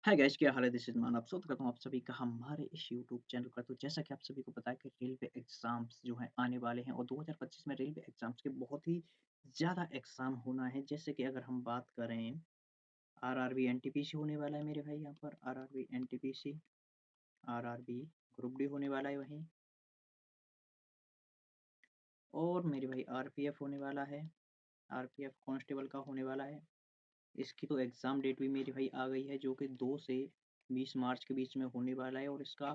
Hi guys, क्या हाल है? This is मान। आप स्वागत करता हूँ आप सभी का हमारे इस यूट्यूब चैनल पर। तो जैसा कि आप सभी को पता है कि रेलवे एग्ज़ाम्स जो हैं आने वाले हैं और 2025 में रेलवे एग्ज़ाम्स के बहुत ही ज़्यादा एग्ज़ाम होना है। जैसे कि अगर हम बात करें, आरआरबी एनटीपीसी होने वाला है मेरे भाई यहाँ पर। RRB NTPC, RRB group D होने वाला है वहीं, और मेरे भाई आरपीएफ होने वाला है। आरपीएफ कांस्टेबल का होने वाला है। इसकी तो एग्ज़ाम डेट भी मेरी भाई आ गई है, जो कि 2 से 20 मार्च के बीच में होने वाला है, और इसका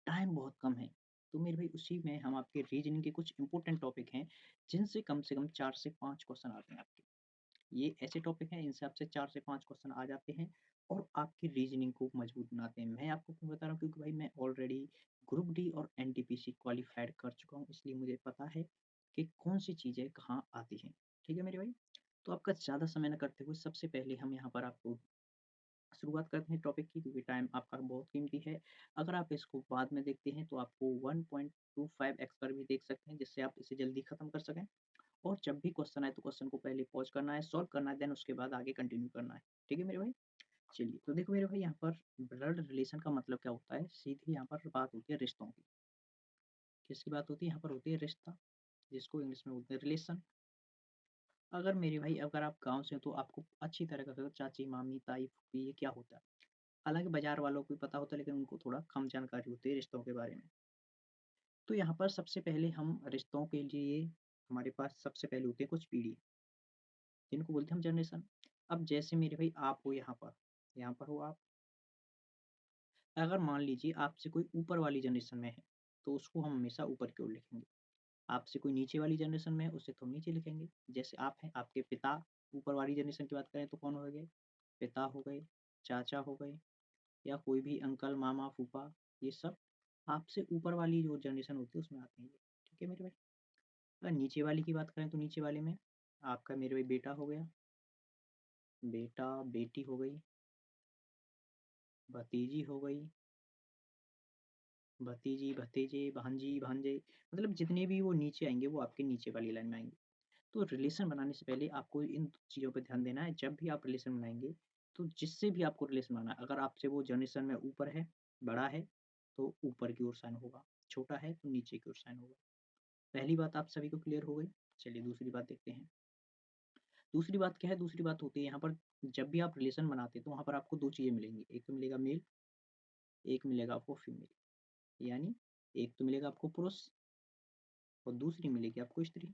टाइम बहुत कम है। तो मेरे भाई उसी में हम आपके रीज़निंग के कुछ इम्पोर्टेंट टॉपिक हैं, जिनसे कम से कम 4 से 5 क्वेश्चन आते हैं आपके। ये ऐसे टॉपिक हैं, इनसे आपसे 4 से 5 क्वेश्चन आ जाते हैं और आपकी रीज़निंग को मजबूत बनाते हैं। मैं आपको क्यों बता रहा हूँ? क्योंकि भाई मैं ऑलरेडी ग्रुप डी और एनटीपीसी क्वालिफ़ाइड कर चुका हूँ, इसलिए मुझे पता है कि कौन-सी चीज़ें कहाँ आती हैं। ठीक है मेरे भाई? तो आपका ज़्यादा समय ना करते हुए सबसे पहले हम यहाँ पर आपको शुरुआत करते हैं टॉपिक की, क्योंकि टाइम आपका बहुत कीमती है। अगर आप इसको बाद में देखते हैं तो आपको 1.25x पर भी देख सकते हैं, जिससे आप इसे जल्दी खत्म कर सकें। और जब भी क्वेश्चन आए तो क्वेश्चन को पहले पॉज करना है, सॉल्व करना है, देन उसके बाद आगे कंटिन्यू करना है। ठीक है मेरे भाई? चलिए, तो देखो मेरे भाई, यहाँ पर ब्लड रिलेशन का मतलब क्या होता है? सीधी यहाँ पर बात होती है रिश्तों की। किसकी बात होती है? यहाँ पर होती है रिश्ता, जिसको इंग्लिश में बोलते हैं रिलेशन। अगर मेरे भाई, अगर आप गाँव से हो तो आपको अच्छी तरह का चाची, मामी, ताई, फूफी ये क्या होता है? हालाँकि बाज़ार वालों को भी पता होता है, लेकिन उनको थोड़ा कम जानकारी होती है रिश्तों के बारे में। तो यहाँ पर सबसे पहले हम रिश्तों के लिए, हमारे पास सबसे पहले होते हैं कुछ पीढ़ी, जिनको बोलते हैं हम जनरेशन। अब जैसे मेरे भाई आप हो यहाँ पर हो आप। अगर मान लीजिए आपसे कोई ऊपर वाली जनरेशन में है, तो उसको हम हमेशा ऊपर की ओर लिखेंगे। आपसे कोई नीचे वाली जनरेशन में है, उसे तो हम नीचे लिखेंगे। जैसे आप हैं, आपके पिता ऊपर वाली जनरेशन की बात करें तो कौन हो गए? पिता हो गए, चाचा हो गए, या कोई भी अंकल, मामा, फूफा, ये सब आपसे ऊपर वाली जो जनरेशन होती है उसमें आते हैं ये। ठीक है मेरे भाई? अगर नीचे वाली की बात करें तो नीचे वाले में आपका मेरे भाई बेटा हो गया, बेटा, बेटी हो गई, भतीजी हो गई, भतीजी, भतीजे, भांजी, भांजे, मतलब जितने भी वो नीचे आएँगे वो आपके नीचे वाली लाइन में आएँगे। तो रिलेशन बनाने से पहले आपको इन चीज़ों पे ध्यान देना है। जब भी आप रिलेशन बनाएँगे, तो जिससे भी आपको रिलेशन बनाना है, अगर आपसे वो जनरेशन में ऊपर है, बड़ा है, तो ऊपर की ओर साइन होगा, छोटा है तो नीचे की ओर साइन होगा। पहली बात आप सभी को क्लियर हो गई। चलिए दूसरी बात देखते हैं। दूसरी बात क्या है? दूसरी बात होती है यहाँ पर, जब भी आप रिलेशन बनाते हैं तो वहाँ पर आपको 2 चीज़ें मिलेंगी। एक तो मिलेगा मेल, एक मिलेगा आपको फीमेल। यानी एक तो मिलेगा आपको पुरुष और दूसरी मिलेगी आपको स्त्री।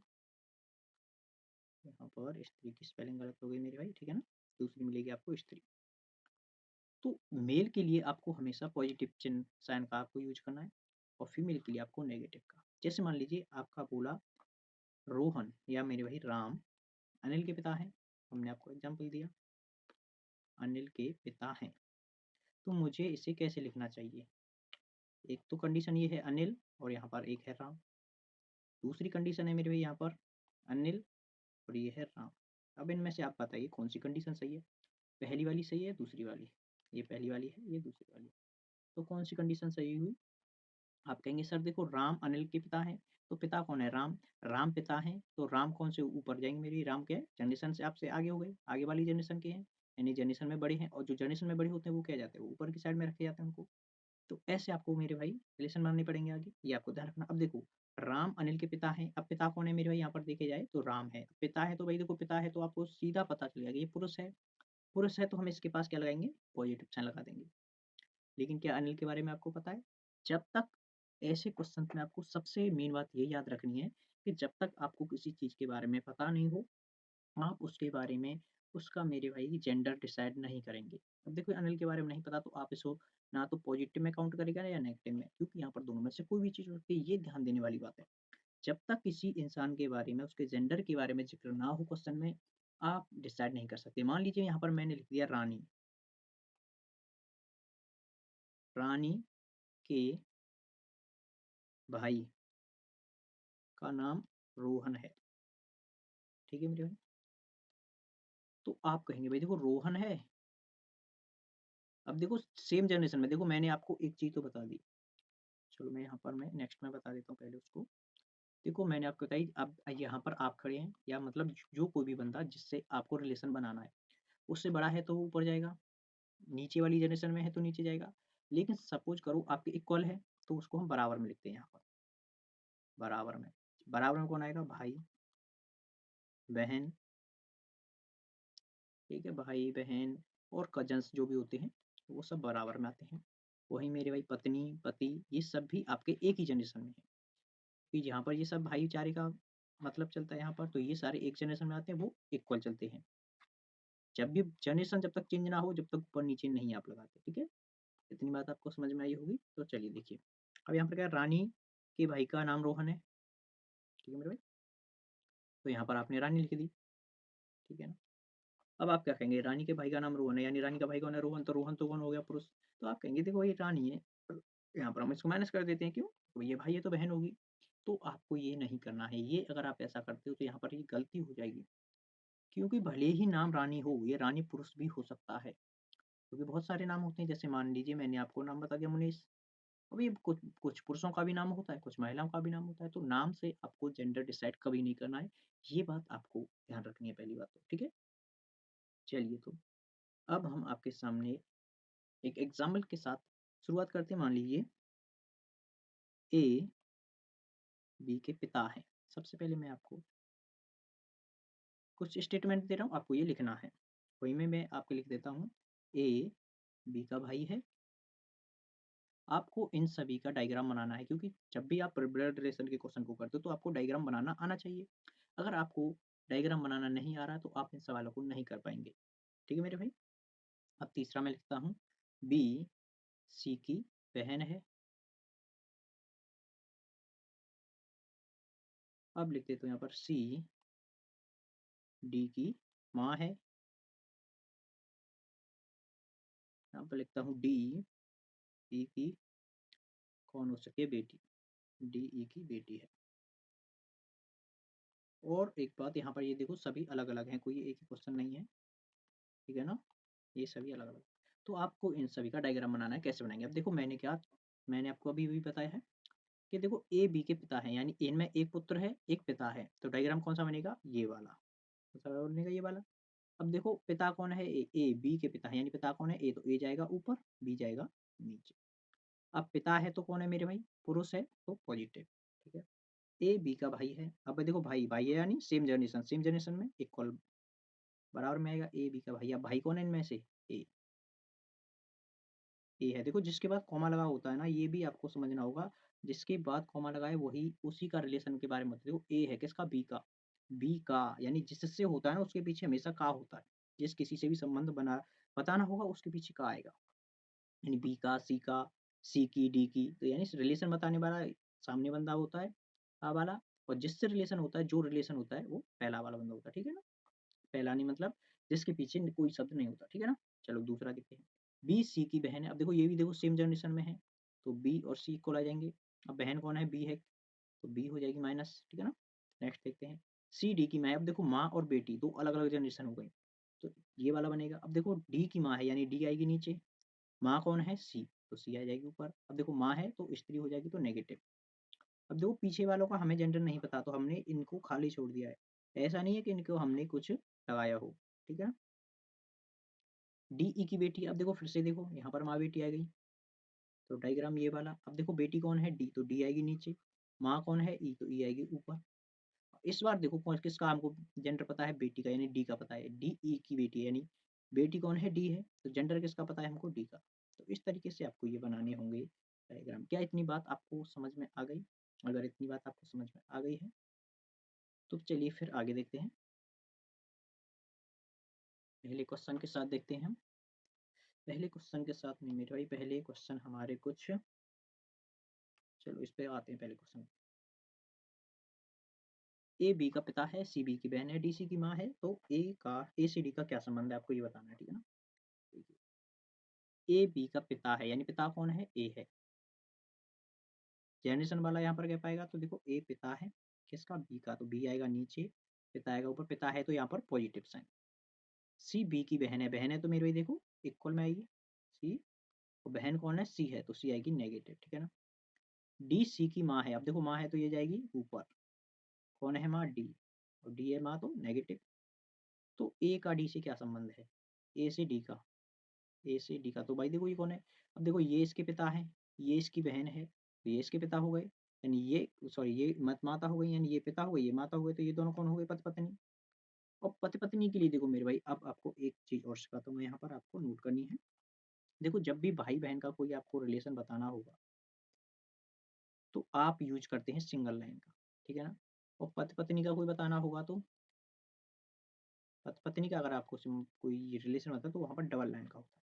यहाँ पर स्त्री की स्पेलिंग गलत हो गई मेरे भाई, ठीक है ना? दूसरी मिलेगी आपको स्त्री। तो मेल के लिए आपको हमेशा पॉजिटिव चिन्ह साइन का आपको यूज़ करना है, और फीमेल के लिए आपको नेगेटिव का। जैसे मान लीजिए आपका बोला रोहन या मेरे भाई राम अनिल के पिता हैं। हमने आपको एग्ज़ाम्पल दिया, अनिल के पिता हैं। तो मुझे इसे कैसे लिखना चाहिए? एक तो कंडीशन ये है अनिल, और यहाँ पर एक है राम। दूसरी कंडीशन है मेरे भाई यहाँ पर अनिल और ये है राम। अब इनमें से आप बताइए कौन-सी कंडीशन सही है? पहली वाली सही है, दूसरी वाली? ये पहली वाली है, ये दूसरी वाली है। तो कौन-सी कंडीशन सही हुई? आप कहेंगे सर देखो, राम अनिल के पिता हैं, तो पिता कौन है? राम। राम पिता हैं, तो राम कौन से ऊपर जाएँगे मेरी? राम क्या है? जनरेशन से आपसे आगे हो गए, आगे वाली जनरेशन के हैं, यानी जनरेशन में बड़े हैं, और जो जनरेशन में बड़े होते हैं वो क्या जाते हैं? वो ऊपर की साइड में रखे जाते हैं उनको। तो ऐसे आपको मेरे भाई रिलेशन बनाने पड़ेंगे आगे, ये आपको ध्यान रखना। अब देखो, राम अनिल के पिता हैं, अब पिता कौन है मेरे भाई? यहाँ पर देखे जाए तो राम है। पिता है तो भाई देखो, पिता है तो आपको सीधा पता चल जाएगा ये पुरुष है। पुरुष है तो हम इसके पास क्या लगाएँगे? पॉजिटिव साइन लगा देंगे। लेकिन क्या अनिल के बारे में आपको पता है? जब तक ऐसे क्वेश्चन में आपको सबसे मेन बात ये याद रखनी है कि जब तक आपको किसी चीज़ के बारे में पता नहीं हो, आप उसके बारे में उसका मेरे भाई जेंडर डिसाइड नहीं करेंगे। अब देखो, अनिल के बारे में नहीं पता तो आप इसको ना तो पॉजिटिव में काउंट करेगा या नेगेटिव में, क्योंकि यहाँ पर दोनों में से कोई भी चीज़ हो सकती है, ये ध्यान देने वाली बात है। जब तक किसी इंसान के बारे में, उसके जेंडर के बारे में ज़िक्र ना हो क्वेश्चन में, आप डिसाइड नहीं कर सकते। मान लीजिए यहाँ पर मैंने लिख दिया रानी, रानी के भाई का नाम रोहन है। ठीक है मेरे भाई? तो आप कहेंगे भाई देखो रोहन है। अब देखो सेम जनरेशन में देखो, मैंने आपको एक चीज़ तो बता दी। चलो मैं यहाँ पर मैं नेक्स्ट में बता देता हूँ पहले उसको। देखो मैंने आपको बताई, अब यहाँ पर आप खड़े हैं, या मतलब जो कोई भी बंदा जिससे आपको रिलेशन बनाना है, उससे बड़ा है तो वो ऊपर जाएगा, नीचे वाली जनरेशन में है तो नीचे जाएगा, लेकिन सपोज करो आपके इक्वल है तो उसको हम बराबर में लिखते हैं यहाँ पर, बराबर में। बराबर में कौन आएगा? भाई बहन, ठीक है, भाई बहन और कजन्स जो भी होते हैं वो सब बराबर में आते हैं। वही मेरे भाई पत्नी, पति, ये सब भी आपके एक ही जनरेशन में है, कि यहाँ पर ये सब भाईचारे का मतलब चलता है यहाँ पर, तो ये सारे एक जनरेशन में आते हैं, वो इक्वल चलते हैं। जब भी जनरेशन जब तक चेंज ना हो, जब तक ऊपर नीचे नहीं आप लगाते, ठीक है। इतनी बात आपको समझ में आई होगी। तो चलिए देखिए, अब यहाँ पर क्या है, रानी के भाई का नाम रोहन है, ठीक है मेरे भाई, तो यहाँ पर आपने रानी लिख दी, ठीक है ना। अब आप क्या कहेंगे, रानी के भाई का नाम रोहन है, यानी रानी का भाई कौन है? रोहन तो कौन हो गया? पुरुष। तो आप कहेंगे देखो ये रानी है, तो यहाँ पर हम इसको माइनस कर देते हैं, क्यों? तो ये भाई है तो बहन होगी। तो आपको ये नहीं करना है, ये अगर आप ऐसा करते हो तो यहाँ पर ये गलती हो जाएगी, क्योंकि भले ही नाम रानी हो, ये रानी पुरुष भी हो सकता है, क्योंकि बहुत सारे नाम होते हैं, जैसे मान लीजिए मैंने आपको नाम बता दिया मुनीष, अभी कुछ कुछ पुरुषों का भी नाम होता है, कुछ महिलाओं का भी नाम होता है, तो नाम से आपको जेंडर डिसाइड कभी नहीं करना है, ये बात आपको ध्यान रखनी है पहली बात तो, ठीक है। चलिए, तो अब हम आपके सामने एक एग्जाम्पल के साथ शुरुआत करते हैं। मान लीजिए ए बी के पिता हैं। सबसे पहले मैं आपको कुछ स्टेटमेंट दे रहा हूँ, आपको ये लिखना है, वही में मैं आपको लिख देता हूँ। ए बी का भाई है। आपको इन सभी का डायग्राम बनाना है, क्योंकि जब भी आप ब्लड रिलेशन के क्वेश्चन को करते हो तो आपको डायग्राम बनाना आना चाहिए। अगर आपको डायग्राम बनाना नहीं आ रहा तो आप इन सवालों को नहीं कर पाएंगे, ठीक है मेरे भाई। अब तीसरा मैं लिखता हूँ, बी सी की बहन है। अब लिख देते हो यहाँ पर सी डी की माँ है। यहाँ पर लिखता हूँ डी ई की कौन हो सके? बेटी। डी ई की बेटी है। और एक बात यहाँ पर ये देखो, सभी अलग अलग हैं, कोई एक ही क्वेश्चन नहीं है, ठीक है ना, ये सभी अलग अलग। तो आपको इन सभी का डायग्राम बनाना है। कैसे बनाएंगे? अब देखो मैंने आपको अभी भी बताया है कि देखो ए बी के पिता है, यानी इनमें एक पुत्र है एक पिता है, तो डायग्राम कौन सा बनेगा? ये वाला। कौन सा बनेगा? ये वाला। अब देखो पिता कौन है? ए बी के पिता है, यानी पिता कौन है? ए, तो ए जाएगा ऊपर, बी जाएगा नीचे। अब पिता है तो कौन है मेरे भाई? पुरुष है तो पॉजिटिव, ठीक है। ए बी का भाई है। अब देखो भाई भाई है, यानी सेम जनरेशन में इक्वल, बराबर में आएगा। ए बी का भाई, अब भाई कौन है इनमें से? ए। ए है, देखो जिसके बाद कॉमा लगा होता है ना, ये भी आपको समझना होगा, जिसके बाद कॉमा लगा है वही उसी का रिलेशन के बारे में। देखो ए है किसका? बी का। बी का यानी जिससे होता है ना उसके पीछे हमेशा का होता है, जिस किसी से भी संबंध बना बताना होगा उसके पीछे का आएगा, यानी बी का, सी का, सी की, डी की, तो यानी रिलेशन बताने वाला सामने बंदा होता है आ वाला, और जिससे रिलेशन होता है, जो रिलेशन होता है वो पहला वाला बंदा होता है, ठीक है ना। पहला नहीं मतलब जिसके पीछे कोई शब्द नहीं होता, ठीक है ना। चलो दूसरा देखते हैं। बी सी की बहन है। अब देखो ये भी देखो सेम जनरेशन में है, तो बी और सी इक्वल आ जाएंगे। अब बहन कौन है? बी है, तो बी हो जाएगी माइनस, ठीक है ना। नेक्स्ट देखते हैं, सी डी की माँ है। अब देखो माँ और बेटी दो अलग अलग जनरेशन हो गई, तो ये वाला बनेगा। अब देखो डी की माँ है, यानी डी आएगी नीचे, माँ कौन है? सी, तो सी आ जाएगी ऊपर। अब देखो माँ है तो स्त्री हो जाएगी, तो नेगेटिव। अब देखो पीछे वालों का हमें जेंडर नहीं पता, तो हमने इनको खाली छोड़ दिया है, ऐसा नहीं है कि इनको हमने कुछ लगाया हो, ठीक है। डी ई की बेटी, अब देखो फिर से देखो यहाँ पर माँ बेटी आ गई, तो डायग्राम ये वाला। अब देखो बेटी कौन है? डी, तो डी आएगी नीचे, माँ कौन है? ई, तो ई आएगी ऊपर। इस बार देखो कौन किसका हमको जेंडर पता है? बेटी का, यानी डी का पता है, डी ई की बेटी, यानी बेटी कौन है? डी है, तो जेंडर किसका पता है हमको? डी का। तो इस तरीके से आपको ये बनाने होंगे डायग्राम। क्या इतनी बात आपको समझ में आ गई? अगर इतनी बात आपको समझ में आ गई है तो चलिए फिर आगे देखते हैं। पहले क्वेश्चन के साथ देखते हैं हम। पहले क्वेश्चन के साथ नहीं मेरे भाई, पहले क्वेश्चन हमारे कुछ, चलो इस पे आते हैं। पहले क्वेश्चन, ए बी का पिता है, सी बी की बहन है, डी सी की माँ है, तो ए सी डी का क्या संबंध है आपको ये बताना है, ठीक है ना। ए बी का पिता है, यानी पिता कौन है? ए है। जनरेशन वाला यहाँ पर क्या पाएगा? तो देखो ए पिता है किसका? बी का, तो बी आएगा नीचे, पिता आएगा ऊपर। पिता है तो यहाँ पर पॉजिटिव साइन। सी बी की बहन है, बहन है तो मेरे भाई देखो इक्वल में आएगी सी, और बहन कौन है? सी है, तो सी आएगी नेगेटिव, ठीक है ना। डी सी की माँ है। अब देखो माँ है तो ये जाएगी ऊपर, कौन है माँ? डी, और डी है माँ तो नेगेटिव। तो ए का डी से क्या संबंध है? ए से डी का, ए से डी का, तो भाई देखो ये कौन है, अब देखो ये इसके पिता है, ये इसकी बहन है, तो ये इसके पिता हो गए, यानी ये सॉरी ये मत माता हो गई, यानी ये पिता हो गई, ये माता हो गई, तो ये दोनों कौन हो गए, पति पत्नी। और पति पत्नी के लिए देखो मेरे भाई, अब आपको एक चीज और सिखाता हूँ मैं, यहाँ पर आपको नोट करनी है। देखो जब भी भाई बहन का कोई आपको रिलेशन बताना होगा, तो आप यूज करते हैं सिंगल लाइन का, ठीक है ना। और पति पत्नी का कोई बताना होगा तो पति पत्नी का अगर आपको कोई रिलेशन होता है तो वहाँ पर डबल लाइन का होता है,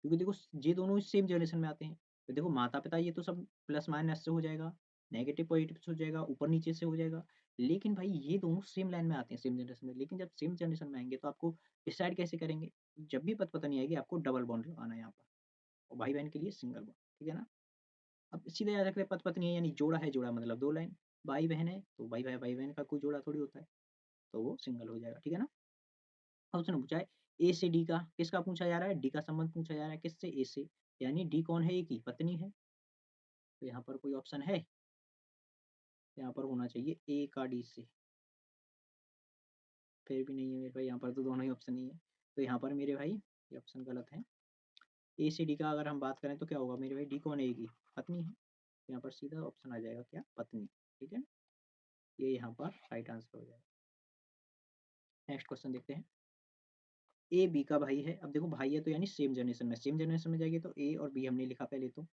क्योंकि देखो ये दोनों सेम जनरेशन में आते हैं, तो देखो माता पिता ये तो सब प्लस माइनस से हो जाएगा, नेगेटिव पॉजिटिव से हो जाएगा, ऊपर नीचे से हो जाएगा, लेकिन भाई ये दोनों सेम लाइन में आते हैं, सेम जनरेशन में, लेकिन जब सेम जनरेशन में आएंगे तो आपको डिसाइड कैसे करेंगे, जब भी पति पत्नी आएगी आपको डबल बॉन्ड लगाना है यहाँ पर, और भाई बहन के लिए सिंगल बॉन्ड, ठीक है ना। अब सीधे याद रखते हैं, पति पत्नी है यानी जोड़ा है, जोड़ा मतलब दो लाइन, भाई बहन है तो भाई बहन का कोई जोड़ा थोड़ी होता है, तो वो सिंगल हो जाएगा, ठीक है ना। अब उसने पूछा है ए से डी का, किसका पूछा जा रहा है, डी का संबंध पूछा जा रहा है, किससे, ए से, यानी डी कौन है, ए की पत्नी है, तो यहाँ पर कोई ऑप्शन है, यहाँ पर होना चाहिए ए का डी से, फिर भी नहीं है मेरे भाई, यहाँ पर तो दोनों ही ऑप्शन नहीं है, तो यहाँ पर मेरे भाई ये ऑप्शन गलत है। ए से डी का अगर हम बात करें तो क्या होगा मेरे भाई, डी कौन है, ए की पत्नी है, यहाँ पर सीधा ऑप्शन आ जाएगा क्या, पत्नी, ठीक है, ये यहाँ पर राइट आंसर हो जाएगा। नेक्स्ट क्वेश्चन देखते हैं, ए बी का भाई है, अब देखो भाई है तो यानी सेम जनरेशन में, सेम जनरेशन में जाएगी तो ए और बी हमने लिखा पहले तो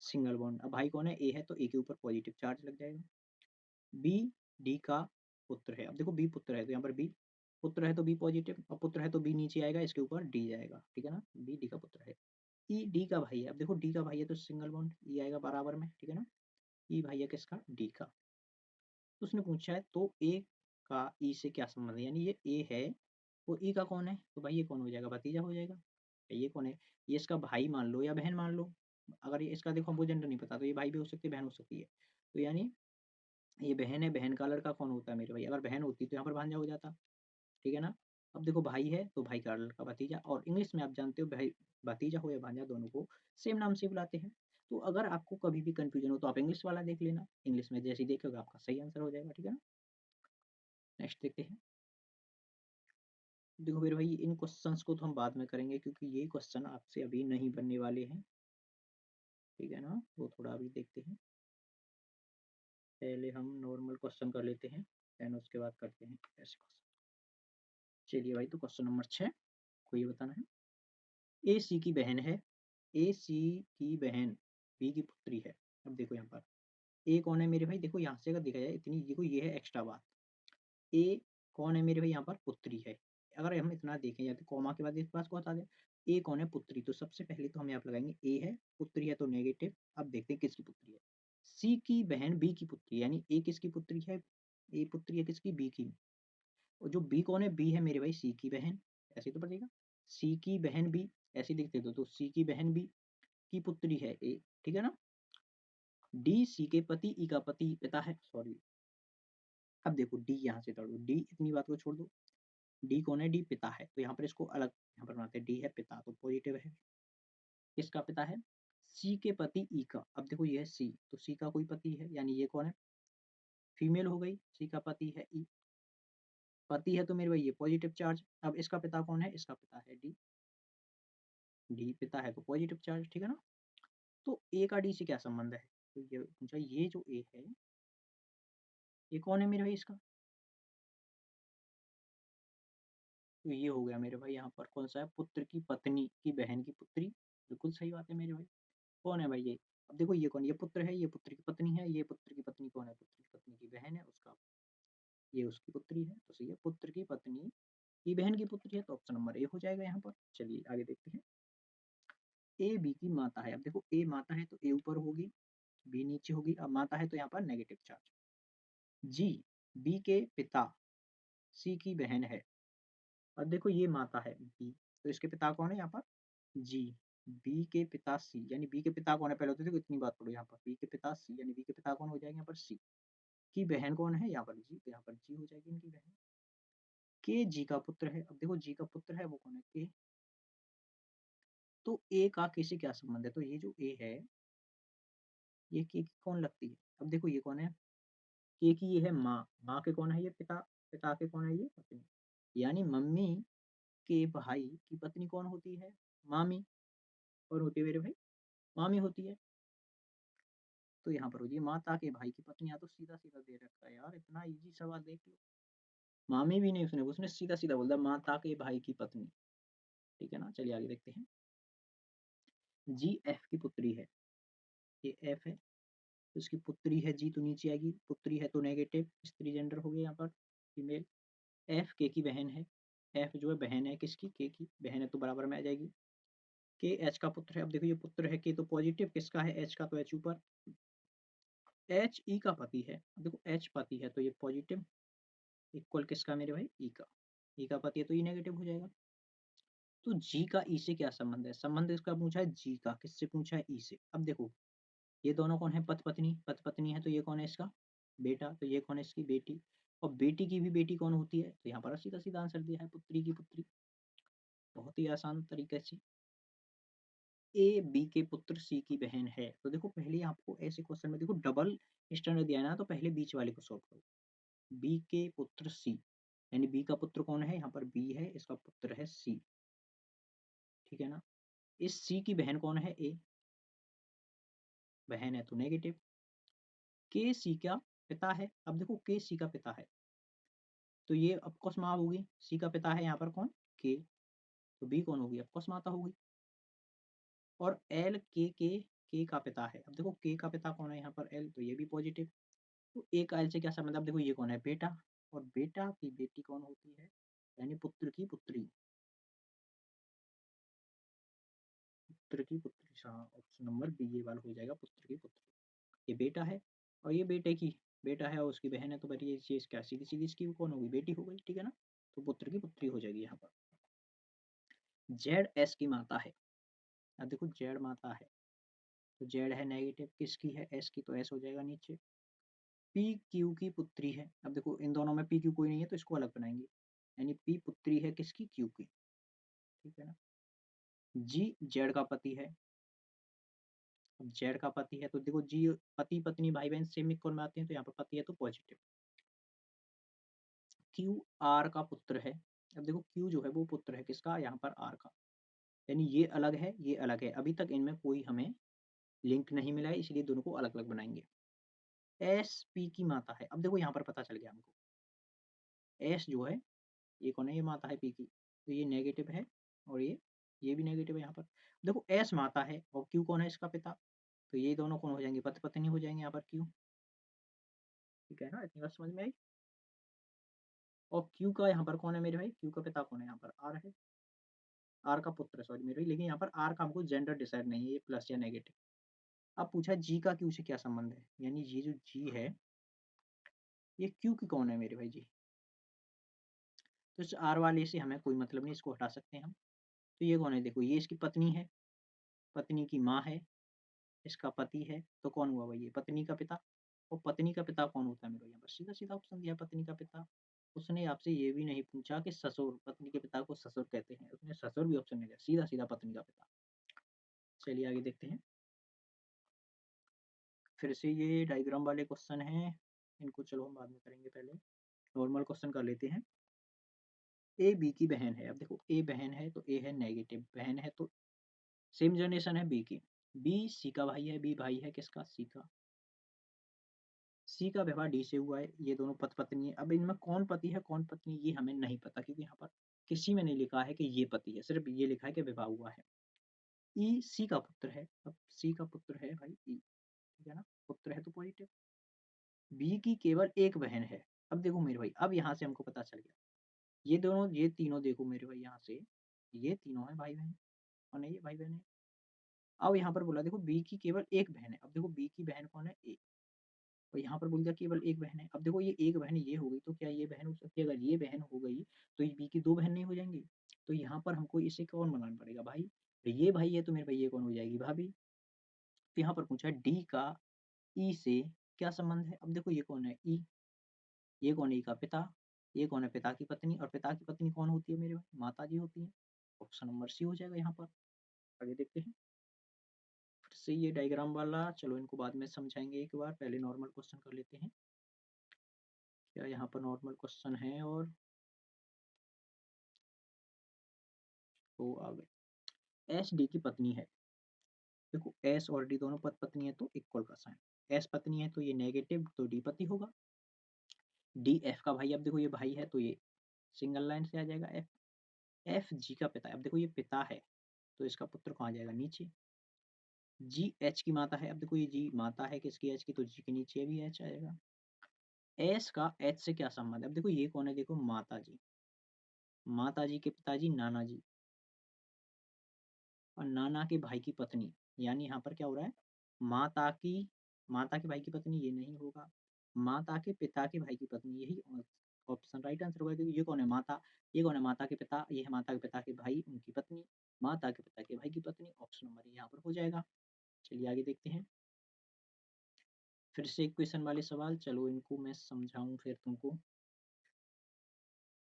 सिंगल बॉन्ड, अब भाई कौन है, ए है तो ए के ऊपर पॉजिटिव चार्ज लग जाएगा, बी डी का पुत्र है, अब देखो बी पुत्र है तो यहाँ पर बी पुत्र है तो बी पॉजिटिव, और पुत्र है तो बी नीचे आएगा, इसके ऊपर डी जाएगा, ठीक है ना, बी डी का पुत्र है। ई डी का भाई है, अब देखो डी का भाई है तो सिंगल बॉन्ड ई आएगा बराबर में, ठीक है ना, ई भाई है किसका, डी का, तो उसने पूछा है तो ए का ई से क्या संबंध है, यानी ये ए है वो ई का कौन है, तो भाई ये कौन हो जाएगा, भतीजा हो जाएगा, ये कौन है, ये इसका भाई मान लो या बहन मान लो, अगर ये इसका देखो हमको जेंडर नहीं पता तो ये भाई भी हो सकती है, बहन हो सकती है, तो यानी ये बहन है, बहन का लड़का कौन होता है मेरे भाई, अगर बहन होती तो यहाँ पर भांजा हो जाता, ठीक है ना। अब देखो भाई है तो भाई का लड़का भतीजा, और इंग्लिश में आप जानते हो भाई भतीजा हो या भांजा दोनों को सेम नाम से बुलाते हैं, तो अगर आपको कभी भी कंफ्यूजन हो तो आप इंग्लिश वाला देख लेना, इंग्लिश में जैसे ही देखोगे आपका सही आंसर हो जाएगा, ठीक है ना। नेक्स्ट देखते हैं, देखो मेरे भाई इन क्वेश्चंस को तो हम बाद में करेंगे क्योंकि ये क्वेश्चन आपसे अभी नहीं बनने वाले हैं, ठीक है ना, वो थोड़ा अभी देखते हैं, पहले हम नॉर्मल क्वेश्चन कर लेते हैं, देन उसके बाद करते हैं ऐसे क्वेश्चन। चलिए भाई, तो क्वेश्चन नंबर 6 को ये बताना है, ए सी की बहन है, ए सी की बहन बी की पुत्री है, अब देखो यहाँ पर ए कौन है मेरे भाई, देखो यहाँ से अगर देखा जाए इतनी, देखो ये है एक्स्ट्रा बात, ए कौन है मेरे भाई, यहाँ पर पुत्री है, अगर हम इतना देखें या तो कॉमा के बाद इस बात को हटा दें, ए कौन है, पुत्री, तो सबसे पहले तो हम यहाँ पर लगाएंगे ए है, पुत्री है तो नेगेटिव, अब देखते हैं किसकी पुत्री है, सी की बहन बी की पुत्री, यानी ए किसकी पुत्री है, ए पुत्री है किसकी, बी की, और जो बी कौन है, बी है मेरे भाई सी की बहन, ऐसे तो पड़ेगा, सी की बहन बी, ऐसे देखते तो सी की बहन बी की पुत्री है ए, ठीक है ना। डी सी के पति, ई का पति पिता है, सॉरी, अब देखो डी यहाँ से तोड़ दो, डी इतनी बात को छोड़ दो, डी कौन है, डी पिता है, तो यहाँ पर इसको अलग यहाँ पर बनाते हैं, डी है पिता तो पॉजिटिव है, किसका पिता है, सी के पति ई का, अब देखो ये है सी तो सी का कोई पति है, यानी ये कौन है, फीमेल हो गई, सी का पति है ई, पति है तो मेरे भाई ये पॉजिटिव चार्ज, अब इसका पिता कौन है, इसका पिता है डी, डी पिता है तो पॉजिटिव चार्ज, ठीक है ना। तो ए का डी से क्या संबंध है, तो ये पूछा, ये जो ए है ये कौन है मेरे भाई इसका, तो ये हो गया मेरे भाई यहाँ पर कौन सा है, पुत्र की पत्नी की बहन की पुत्री, बिल्कुल सही बात है मेरे भाई, कौन है भाई ये, अब देखो ये कौन, ये पुत्र है, ये पुत्र की पत्नी है, ये पुत्र की पत्नी कौन है, पुत्र की पत्नी की बहन है उसका, ये उसकी पुत्री है, तो सही है, पुत्र की पत्नी की बहन की पुत्री है, तो ऑप्शन नंबर ए हो जाएगा यहाँ पर। चलिए आगे देखते हैं, ए बी की माता है, अब देखो ए माता है तो ए ऊपर होगी, बी नीचे होगी, अब माता है तो यहाँ पर नेगेटिव चार्ज, जी बी के पिता सी की बहन है, और देखो ये माता है बी, तो इसके पिता कौन है यहाँ पर, जी बी के पिता सी, यानी बी के पिता कौन है, पहले तो देखो इतनी बात पढ़ो, यहाँ पर बी के पिता सी, यानी बी के पिता कौन हो जाएगा यहाँ पर सी, की बहन कौन है यहाँ पर जी, तो यहाँ पर जी हो जाएगी इनकी बहन, के जी का पुत्र है, अब देखो जी का पुत्र है वो कौन है, के, तो ए का के से क्या संबंध है, तो ये जो ए है ये के की कौन लगती है, अब देखो ये कौन है, के की ये है माँ, माँ के कौन है ये पिता, पिता के कौन है ये पत्नी, यानी मम्मी के भाई की पत्नी कौन होती है, मामी, और होती है मेरे भाई मामी होती है। तो यहाँ पर हो जी माता के भाई की पत्नी, यहाँ तो सीधा-सीधा दे रखा है यार, इतना ईज़ी सवाल देख लो। मामी भी नहीं उसने, उसने सीधा-सीधा बोल दिया माता के भाई की पत्नी, ठीक है ना? चलिए आगे देखते हैं। जी एफ की पुत्री है, ये एफ है, तो इसकी पुत्री है, जी तो नीचे आएगी, पुत्री है तो नेगेटिव, स्त्री जेंडर हो गया यहाँ पर, फीमेल। एफ के की बहन है, एफ जो है बहन है किसकी? के की, बहन है तो बराबर में आ जाएगी। के एच का पुत्र है, अब देखो ये पुत्र है, के तो पॉजिटिव, किसका है? एच का, तो एच ऊपर। एच ई का पति है, अब देखो एच पति है तो ये पॉजिटिव, इक्वल किसका मेरे भाई? ई का। ई का पति है तो ई नेगेटिव हो जाएगा। तो जी का ई से क्या संबंध है? संबंध इसका पूछा है जी का, किससे पूछा है? ई से। अब देखो ये दोनों कौन है? पति पत्नी, पति पत्नी है तो ये कौन है इसका? बेटा, तो ये कौन है इसकी? बेटी। और बेटी की भी बेटी कौन होती है? तो यहाँ पर सीधा सीधा आंसर दिया है, पुत्री की पुत्री, बहुत ही आसान तरीके से। ए बी के पुत्र सी की बहन है, तो देखो पहले आपको ऐसे क्वेश्चन में देखो डबल स्टैंडर्ड दिया है ना, तो पहले बीच वाले को सॉल्व करो। बी के पुत्र सी, यानी बी का पुत्र कौन है? यहाँ पर बी है, इसका पुत्र है सी, ठीक है ना? इस सी की बहन कौन है? ए, बहन है तो नेगेटिव। के सी का पिता है, अब देखो के सी का पिता है तो ये ऑफकोर्स माँ होगी, सी का पिता है यहाँ पर कौन? के, तो बी कौन होगी? ऑफकोर्स माता होगी। और एल के का पिता है, अब देखो के का पिता कौन है यहाँ पर? एल, तो ये भी पॉजिटिव। तो ए का एल से क्या संबंध? अब देखो ये कौन है? बेटा, और बेटा की बेटी कौन होती है? यानी पुत्र की पुत्री, पुत्र की पुत्री, हाँ ऑप्शन नंबर बी ये वाला हो जाएगा, पुत्र की पुत्री। ये बेटा है और ये बेटे की बेटा है और उसकी बहन है, तो बड़ी ये चीज क्या सीधी सीधी इसकी कौन होगी? बेटी हो गई, ठीक है ना? तो पुत्र की पुत्री हो जाएगी यहाँ पर। जेड एस की माता है, अब देखो जेड माता है तो जेड है नेगेटिव, किसकी है? एस की, तो एस हो जाएगा नीचे। पी क्यू की पुत्री है, अब देखो इन दोनों में पी क्यू कोई नहीं है तो इसको अलग बनाएंगे, यानी पी पुत्री है किसकी? क्यू की, ठीक है ना? जी जेड का पति है, अब जेड का पति है तो देखो जी पति पत्नी भाई बहन सेम इक्वल में आते हैं, तो यहाँ पर पति है तो पॉजिटिव। क्यू आर का पुत्र है, अब देखो क्यू जो है वो पुत्र है किसका? यहाँ पर आर का, यानी ये अलग है, ये अलग है, अभी तक इनमें कोई हमें लिंक नहीं मिला है, इसलिए दोनों को अलग अलग बनाएंगे। एस पी की माता है, अब देखो यहाँ पर पता चल गया हमको, एस जो है ये कौन है? ये माता है पी की, तो ये नेगेटिव है और ये भी नेगेटिव है यहाँ पर। देखो एस माता है और क्यू कौन है? इसका पिता, तो ये दोनों कौन हो जाएंगे? पति पत्नी हो जाएंगे यहाँ पर क्यू, ठीक है ना? इतनी बात समझ में आई। और क्यू का यहाँ पर कौन है मेरे भाई? क्यू का पिता कौन है? यहाँ पर आर है, आर का पुत्र, सॉरी मेरे भाई, लेकिन यहाँ पर आर का हमको जेंडर डिसाइड नहीं है, ये प्लस या नेगेटिव। अब पूछा जी का क्यू से क्या संबंध है, यानी ये जो जी है ये क्यू की कौन है मेरे भाई? जी, तो इस आर वाले से हमें कोई मतलब नहीं, इसको हटा सकते हैं हम। तो ये कौन है? देखो ये इसकी पत्नी है, पत्नी की माँ है, इसका पति है, तो कौन हुआ भाई? ये पत्नी का पिता। और पत्नी का पिता कौन होता है मेरे? यहाँ पर सीधा सीधा ऑप्शन दिया, पत्नी का पिता। उसने आपसे ये भी नहीं पूछा कि ससुर, पत्नी के पिता को ससुर कहते हैं, उसने ससुर भी ऑप्शन नहीं दिया, सीधा सीधा पत्नी का पिता। चलिए आगे देखते हैं। फिर से ये डायग्राम वाले क्वेश्चन हैं, इनको चलो हम बाद में करेंगे, पहले नॉर्मल क्वेश्चन कर लेते हैं। ए बी की बहन है, अब देखो ए बहन है तो ए है नेगेटिव, बहन है तो सेम जनरेशन है बी की। बी सी का भाई है, बी भाई है किसका? सी का। सी का विवाह डी से हुआ है, ये दोनों पति पत्नी है। अब इनमें कौन पति है कौन पत्नी ये हमें नहीं पता, क्योंकि यहाँ पर किसी में नहीं लिखा है कि ये पति है, सिर्फ ये लिखा है कि विवाह हुआ है। ई सी का पुत्र है, अब सी का पुत्र है भाई ई, ठीक है ना? पुत्र है तो पॉजिटिव। बी की केवल एक बहन है, अब देखो मेरे भाई, अब यहाँ से हमको पता चल गया, ये दोनों ये तीनों देखो मेरे भाई, यहाँ से ये तीनों है भाई बहन, और नहीं ये भाई बहन है। अब यहाँ पर बोला देखो बी की केवल एक बहन है, अब देखो बी की बहन कौन है? ए, और यहाँ पर बोल दिया केवल एक बहन है, अब देखो ये एक बहन ये हो गई तो क्या ये बहन हो सकती है? अगर ये बहन हो गई तो ये बी की दो बहन नहीं हो जाएंगी? तो यहाँ पर हमको इसे कौन बनाना पड़ेगा भाई? तो ये भाई है तो मेरे भाई ये कौन हो जाएगी? भाभी। तो यहाँ पर पूछा डी का ई से क्या संबंध है, अब देखो ये कौन है? ई, ये कौन है? ई का पिता, ये कौन है? पिता की पत्नी, और पिता की पत्नी कौन होती है मेरे भाई? माता जी होती है। ऑप्शन नंबर सी हो जाएगा यहाँ पर। आगे देखते हैं। फिर से ये डायग्राम वाला, चलो इनको बाद में समझाएंगे, एक बार पहले नॉर्मल क्वेश्चन कर लेते हैं। क्या यहाँ पर नॉर्मल क्वेश्चन है? और तो आ गए। एस डी की पत्नी है। देखो एस और डी दोनों पत्नी है तो इक्वल का साइन। एस पत्नी है तो ये नेगेटिव तो डी पति होगा। डी एफ का भाई, अब देखो ये भाई है तो ये सिंगल लाइन से आ जाएगा एफ। एफ जी का पिता है, अब देखो ये पिता है तो इसका पुत्र कहाँ जाएगा, नीचे। जी एच की माता है, अब देखो ये जी माता है किसकी, एच की, तो जी के नीचे भी एच आएगा। एस का एच से क्या संबंध है, अब देखो ये कौन है, देखो माता जी, माता जी के पिताजी नाना जी, और नाना के भाई की पत्नी, यानी यहाँ पर क्या हो रहा है, माता की, माता के भाई की पत्नी ये नहीं होगा, माता के पिता के भाई की पत्नी, यही ऑप्शन राइट आंसर होगा, क्योंकि ये कौन है, माता, ये कौन है, माता के पिता, ये है माता के पिता के भाई, उनकी पत्नी, माता के पिता के भाई की पत्नी, ऑप्शन नंबर यहाँ पर हो जाएगा। चलिए आगे देखते हैं। फिर से एक क्वेश्चन वाले सवाल, चलो इनको मैं समझाऊं फिर तुमको।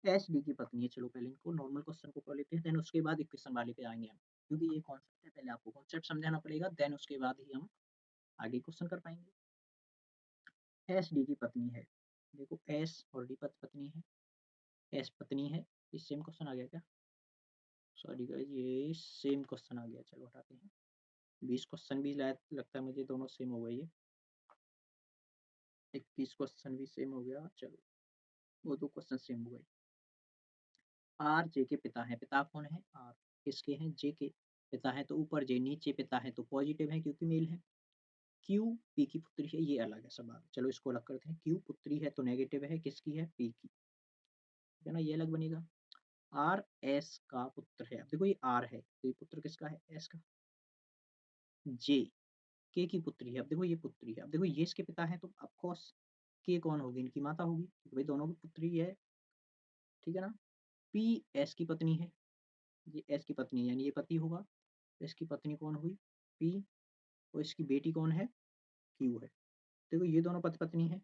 एच डी की पत्नी है, चलो पहले इनको नॉर्मल क्वेश्चन को कर लेते हैं, देन उसके बाद एक क्वेश्चन वाले पे आएंगे हम, क्योंकि ये कॉन्सेप्ट है, पहले आपको कॉन्सेप्ट समझाना पड़ेगा, देन उसके बाद ही हम आगे क्वेश्चन कर पाएंगे। एस डी की पत्नी है, देखो एस और डी पत्नी है, एस पत्नी है, ये सेम क्वेश्चन आ गया क्या, सॉरी गाइस ये सेम क्वेश्चन आ गया, चलो हटाते हैं। 20 क्वेश्चन भी लगता है मुझे दोनों सेम हो गई है, 21 क्वेश्चन भी सेम हो गया, चलो वो दो क्वेश्चन सेम हो गए। आर जे के पिता है, पिता कौन है, आर किसके हैं, जे के पिता है तो ऊपर जे, नीचे पिता है तो पॉजिटिव है क्योंकि मेल है। क्यू पी की पुत्री है, ये अलग है सवाल, चलो इसको अलग करते हैं। क्यू पुत्री है तो नेगेटिव है, किसकी है, पी की, ठीक है ना, ये अलग बनेगा। आर एस का पुत्र है, अब देखो ये आर है तो ये पुत्र किसका है, एस का। जे के की पुत्री है, अब देखो ये पुत्री है, अब देखो ये इसके पिता है तो ऑफकोर्स के कौन होगी, इनकी माता होगी, तो भाई दोनों की पुत्री है, ठीक है ना। पी एस की पत्नी है, ये एस की पत्नी है, यानी ये पति होगा, तो इसकी पत्नी कौन हुई, पी, और इसकी बेटी कौन है, क्यू है। देखो ये दोनों पति पत्नी है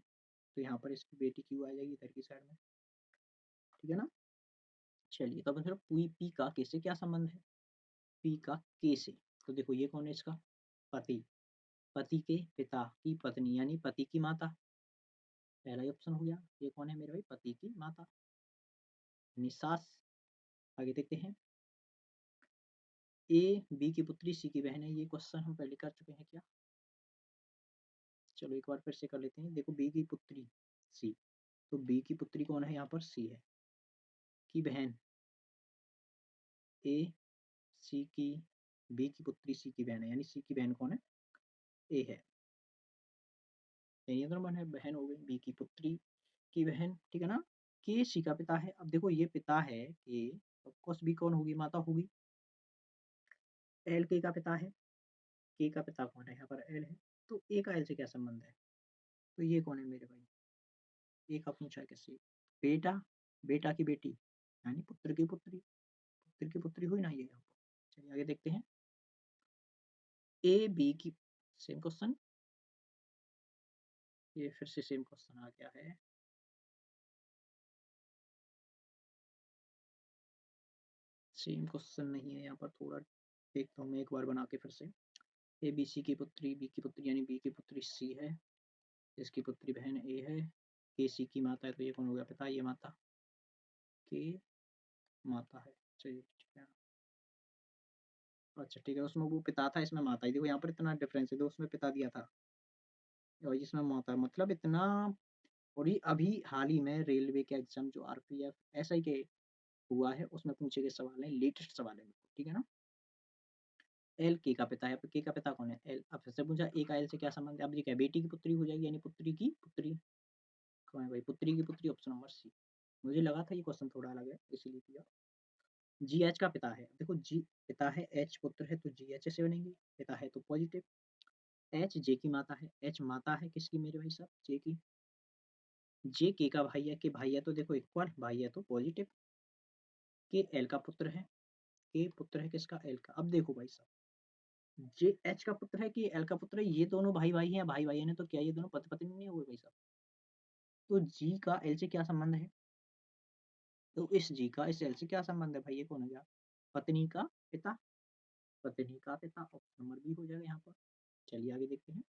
तो यहाँ पर इसकी बेटी क्यू आ जाएगी इधर की साइड में, ठीक है ना। चलिए तो अब फिर पी का के से क्या संबंध है, पी का के से, तो देखो ये कौन है इसका पति, पति के पिता की पत्नी यानी पति की माता, पहला ही ऑप्शन हो गया, ये कौन है मेरे भाई, पति की माता यानी सास। आगे देखते हैं। ए बी की पुत्री सी की बहन है, ये क्वेश्चन हम पहले कर चुके हैं क्या, चलो एक बार फिर से कर लेते हैं। देखो बी की पुत्री सी, तो बी की पुत्री कौन है यहाँ पर, सी है, की बहन ए, सी की, बी की पुत्री सी की बहन है, यानी सी की बहन कौन है, ए है, यानी अगर बहन बहन हो गई बी की पुत्री की बहन, ठीक है ना। के सी का पिता है, अब देखो ये पिता है के, ऑफकोर्स बी कौन होगी, माता होगी। एल के का पिता है, के का पिता कौन है यहाँ पर, एल है, तो ए का एल से क्या संबंध है, तो ये कौन है मेरे भाई, ए का पूछा है किससे, बेटा, बेटा की बेटी यानी पुत्र की पुत्री, पुत्र की पुत्री हुई ना ये यहाँ पर। चलिए आगे देखते हैं। ए बी की, सेम क्वेश्चन, ये फिर से सेम क्वेश्चन आ गया है, सेम क्वेश्चन नहीं है यहाँ पर, थोड़ा देखता हूँ मैं एक बार बना के फिर से। ए बी सी की पुत्री, बी की पुत्री यानी बी की पुत्री सी है, इसकी पुत्री बहन ए है, के सी की माता है तो ये कौन हो गया, पिता, ये माता, के माता है। चलिए ठीक है, अच्छा ठीक है, उसमें वो पिता था इसमें माता ही, देखो यहाँ पर इतना डिफरेंस है, तो उसमें पिता दिया था और इसमें माता, मतलब इतना। और ये अभी हाल ही में रेलवे के एग्जाम जो आरपीएफ एसआई के हुआ है उसमें पूछे गए सवाल है, लेटेस्ट सवाल है, ठीक है ना। एल के का पिता है, के का पिता कौन है, एल, अब फिर से पूछा ए का एल से क्या संबंध है, अब ये क्या बेटी की पुत्री हो जाएगी, यानी पुत्री की पुत्री कौन है भाई, पुत्री की पुत्री, ऑप्शन नंबर सी। मुझे लगा था ये क्वेश्चन थोड़ा अलग है इसीलिए किया। जी एच का पिता है, देखो जी पिता है, एच पुत्र है तो जी एच से बनेंगे, पिता है तो पॉजिटिव। एच जे की माता है, एच माता है किसकी मेरे भाई साहब, जे की। जे के का भाई है, के भाई है तो देखो इक्वल, भाई है तो पॉजिटिव। के एल का पुत्र है, के पुत्र है किसका, एल का। अब देखो भाई साहब, जे एच का पुत्र है कि एल का पुत्र है, ये दोनों भाई भाई हैं, भाई भाई हैं तो क्या ये दोनों पति पत्नी नहीं हुए भाई साहब, तो जी का एल से क्या संबंध है, तो इस जी का इस एल से क्या संबंध है भाई, ये कौन हो गया, पत्नी का पिता, पत्नी का पिता, ऑप्शन नंबर बी हो जाएगा यहाँ पर। चलिए आगे देखते हैं।